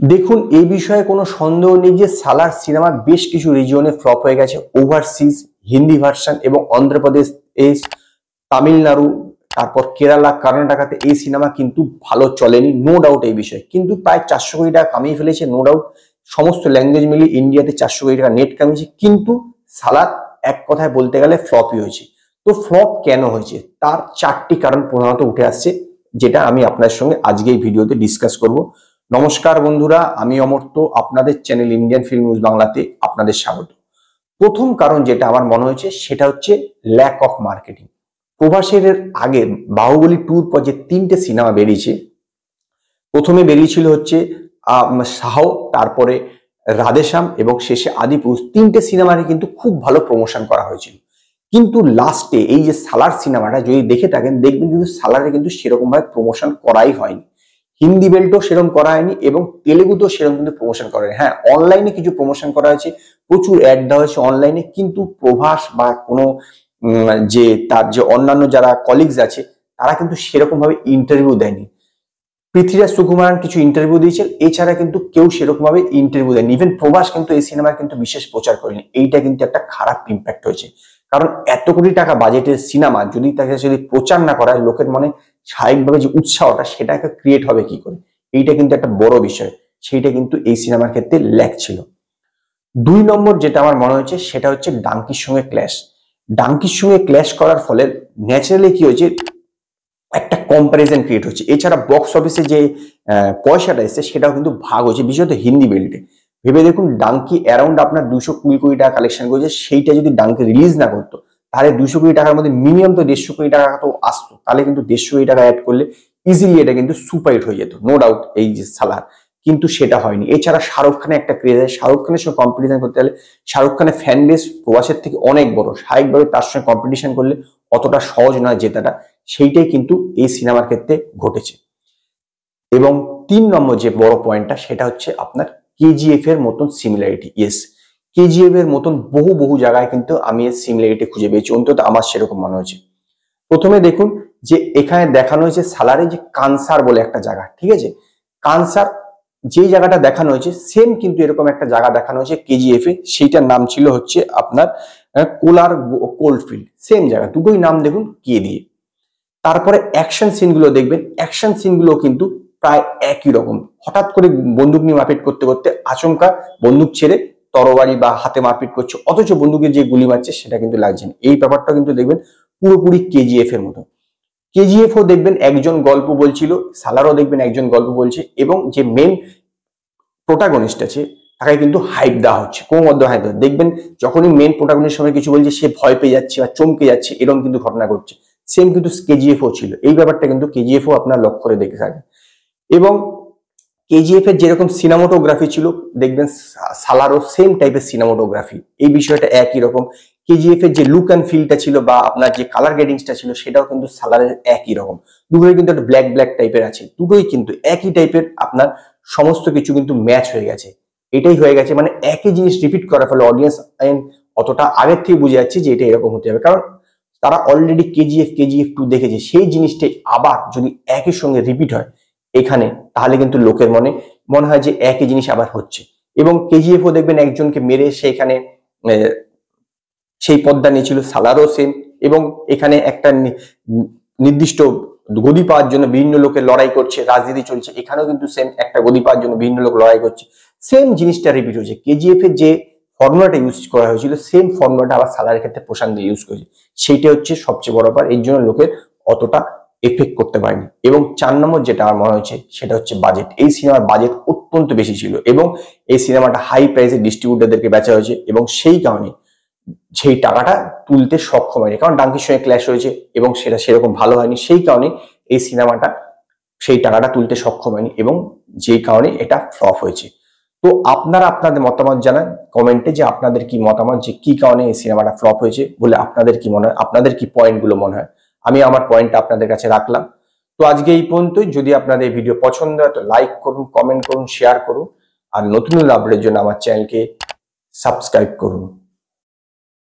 দেখুন, এই বিষয়ে কোনো সন্দেহ নেই যে সালার সিনেমা বেশ কিছু রিজিয়নে ফ্লপ হয়ে গেছে। ওভারসিজ, হিন্দি ভার্সন এবং অন্ধ্রপ্রদেশ, তামিলনাড়ু, তারপর কেরালা, কর্ণাটকাতে এই সিনেমা কিন্তু ভালো চলেনি, নো ডাউট এই বিষয়ে। কিন্তু প্রায় 400 কোটি টাকা কামিয়ে ফেলেছে, নো ডাউট। সমস্ত ল্যাঙ্গুয়েজ মিলিয়ে ইন্ডিয়াতে 400 কোটি টাকা নেট কামিয়েছে। কিন্তু সালার এক কথায় বলতে গেলে ফ্লপই হয়েছে। তো ফ্লপ কেন হয়েছে তার 4টি কারণ প্রধানত উঠে আসছে, যেটা আমি আপনার সঙ্গে আজকে এই ভিডিওতে ডিসকাস করব। নমস্কার বন্ধুরা, আমি অমর্ত্য, আপনাদের চ্যানেল ইন্ডিয়ান ফিল্ম নিউজ বাংলাতে আপনাদের স্বাগত। প্রথম কারণ যেটা আমার মনে হয়েছে সেটা হচ্ছে ল্যাক অফ মার্কেটিং। প্রভাসের আগে বাহুবলী 2 পর যে 3টে সিনেমা বেরিয়েছে, প্রথমে বেরিয়েছিল হচ্ছে সাহো, তারপরে রাধেশ্যাম এবং শেষে আদিপুরুষ। 3টে সিনেমারই কিন্তু খুব ভালো প্রমোশন করা হয়েছিল। কিন্তু লাস্টে এই যে সালার সিনেমাটা যদি দেখে থাকেন, দেখবেন কিন্তু সালারে কিন্তু সেরকম ভাবে প্রমোশন করাই হয়নি। হিন্দি বেল্টও সেরকম করা হয়নি এবং তেলেগুতেও সেরকম কিন্তু প্রমোশন করা হয়নি। হ্যাঁ, অনলাইনে কিছু প্রমোশন করা হয়েছে, প্রচুর অ্যাড দেওয়া হয়েছে অনলাইনে, কিন্তু প্রভাস বা কোনো যে তার যে অন্যান্য যারা কলিগস আছে তারা কিন্তু সেরকম ভাবে ইন্টারভিউ দেয়নি। পৃথ্বীরাজ সুকুমারন কিছু ইন্টারভিউ দিয়েছেন, এছাড়া কিন্তু কেউ সেরকম ভাবে ইন্টারভিউ দেয়নি। ইভেন প্রভাস কিন্তু এই সিনেমার কিন্তু বিশেষ প্রচার করেনি। এইটা কিন্তু একটা খারাপ ইম্প্যাক্ট হয়েছে। কারণ এত কোটি টাকা বাজেটের সিনেমা যদি তাকে প্রচার না করা হয়, লোকের মনে স্বাভাবিকভাবে যে উৎসাহটা সেটা ক্রিয়েট হবে কি করে, এইটা কিন্তু একটা বড় বিষয়। সেইটা কিন্তু এই সিনেমার ক্ষেত্রে ল্যাক ছিল। 2 নম্বর যেটা আমার মনে হয়েছে সেটা হচ্ছে ডাঙ্কির সঙ্গে ক্ল্যাশ। ডাঙ্কির সঙ্গে ক্ল্যাশ করার ফলে ন্যাচারালি কি হয়েছে, একটা কম্পারিজন ক্রিয়েট হচ্ছে। এছাড়া বক্স অফিসে যে পয়সাটা এসছে সেটাও কিন্তু ভাগ হয়েছে, বিশেষত হিন্দি বেল্টে। ভেবে দেখুন, ডাঙ্কি অ্যারাউন্ড আপনার 220 কোটি টাকা কালেকশন করেছে। সেইটা যদি ডাঙ্কি রিলিজ না করতো, তাহলে 200 কোটি টাকার মধ্যে মিনিমাম তো 150 কোটি টাকা তো আসতো। তাহলে কিন্তু 150 কোটি টাকা অ্যাড করলে ইজিলি এটা কিন্তু সুপার হিট হয়ে যেত, নো ডাউট, এই যে সালার। কিন্তু সেটা হয়নি। এছাড়া শাহরুখ খানের একটা ক্রেজ আছে, শাহরুখ খানের সঙ্গে কম্পিটিশন করতে হলে শাহরুখ খানের ফ্যান বেস প্রবাসের থেকে অনেক বড়, স্বাভাবিকভাবে তার সঙ্গে কম্পিটিশন করলে অতটা সহজ নয় জেতাটা। সেইটাই কিন্তু এই সিনেমার ক্ষেত্রে ঘটেছে। এবং 3 নম্বর যে বড় পয়েন্টটা সেটা হচ্ছে আপনার কেজিএফ এর মতন সিমিলারিটি। ইয়েস, কেজিএফ এর মতন বহু বহু জায়গায় কিন্তু আমি এর সিমিলারিটি খুঁজে পেয়েছি, অন্তত আমার সেরকম মনে হয়েছে। প্রথমে দেখুন যে এখানে দেখানো হয়েছে সালারে যে কানসার বলে একটা জায়গা, ঠিক আছে? কানসার যে জায়গাটা দেখানো হয়েছে সেম কিন্তু এরকম একটা জায়গা দেখানো হয়েছে কেজিএফ এ, সেইটার নাম ছিল হচ্ছে আপনার কোলার কোল্ডফিল্ড। সেম জায়গা, দুটোই নাম দেখুন কে দিয়ে। তারপরে অ্যাকশন সিনগুলো দেখবেন, অ্যাকশন সিনগুলো কিন্তু প্রায় একই রকম। হঠাৎ করে বন্দুক নিয়ে মারপিট করতে করতে আচমকা বন্দুক ছেড়ে তরবারি বা হাতে মারপিট করছে, অথচ বন্দুকে যে গুলি মারছে সেটা কিন্তু লাগছে না। এই ব্যাপারটা কিন্তু দেখবেন পুরোপুরি কেজিএফ এর মতো। কেজিএফ ও দেখবেন একজন গল্প বলছিল, সালারও দেখবেন একজন গল্প বলছে, এবং যে মেন প্রোটাগনিস্ট আছে তাকে কিন্তু হাইপ দেওয়া হচ্ছে, ক্রমবদ্ধ হাইপ দেওয়া। দেখবেন যখনই মেন প্রোটাগনিস্ট সময় কিছু বলছে সে ভয় পেয়ে যাচ্ছে বা চমকে যাচ্ছে, এরকম কিন্তু ঘটনা ঘটছে। সেম কিন্তু কেজিএফ ও ছিল, এই ব্যাপারটা কিন্তু কেজিএফ ও আপনার লক্ষ্য করে দেখে থাকেন। এবং কেজিএফ এর যেরকম সিনেমাটোগ্রাফি ছিল, দেখবেন সালারও সেম টাইপের সিনেমাটোগ্রাফি। এই বিষয়টা একই রকম। কেজিএফ এর যে লুক অ্যান্ড ফিলটা ছিল বা আপনার যে কালার গ্রেডিংসটা ছিল সেটাও কিন্তু সালারের একই রকম। দুটোই কিন্তু একটা ব্ল্যাক ব্ল্যাক টাইপের আছে, দুটোই কিন্তু একই টাইপের। আপনার সমস্ত কিছু কিন্তু ম্যাচ হয়ে গেছে। এটাই হয়ে গেছে, মানে একই জিনিস রিপিট করার ফলে অডিয়েন্স অতটা আগের থেকে বুঝে যাচ্ছে যে এটা এরকম হতে হবে, কারণ তারা অলরেডি কেজিএফ 2 দেখেছে। সেই জিনিসটাই আবার যদি একই সঙ্গে রিপিট হয় এখানে, তাহলে কিন্তু লোকের মনে হয় যে একই জিনিস আবার হচ্ছে। এবং কেজিএফ ও দেখবেন একজনকে মেরে সেখানে সেই পদ্মা নিয়েছিল, সালারও সেম। এবং এখানে একটা নির্দিষ্ট গদি পাওয়ার জন্য বিভিন্ন লোকের লড়াই করছে, রাজনীতি চলছে, এখানেও কিন্তু সেম একটা গদি পাওয়ার জন্য বিভিন্ন লোক লড়াই করছে। সেম জিনিসটা রিপিট হচ্ছে। কেজিএফ এর যে ফর্মুলাটা ইউজ করা হয়েছিল সেম ফর্মুলাটা আবার সালারের ক্ষেত্রে প্রশান্ত ইউজ করেছে। সেইটা হচ্ছে সবচেয়ে বড় ব্যাপার, এর জন্য লোকের অতটা এফেক্ট করতে পারেনি। এবং 4 নম্বর যেটা আমার মনে হচ্ছে সেটা হচ্ছে বাজেট। এই সিনেমার বাজেট অত্যন্ত বেশি ছিল এবং এই সিনেমাটা হাই প্রাইসে ডিস্ট্রিবিউটরদেরকে বেচা হয়েছে, এবং সেই কারণে সেই টাকাটা তুলতে সক্ষম হয়নি। কারণ ডাঙ্কির সঙ্গে ক্ল্যাশ হয়েছে এবং সেটা সেরকম ভালো হয়নি, সেই কারণে এই সিনেমাটা সেই টাকাটা তুলতে সক্ষম হয়নি এবং যেই কারণে এটা ফ্লপ হয়েছে। তো আপনারা আপনাদের মতামত জানান কমেন্টে, যে আপনাদের কি মতামত, যে কি কারণে এই সিনেমাটা ফ্লপ হয়েছে বলে আপনাদের কি মনে হয়, আপনাদের কি পয়েন্টগুলো মনে হয়। আমি আমার পয়েন্টটা আপনাদের কাছে রাখলাম। তো আজকে এই পর্যন্তই। যদি আপনাদের এই ভিডিও পছন্দ হয় তো লাইক করুন, কমেন্ট করুন, শেয়ার করুন, আর নতুন আপডেটের জন্য আমার চ্যানেলকে সাবস্ক্রাইব করুন।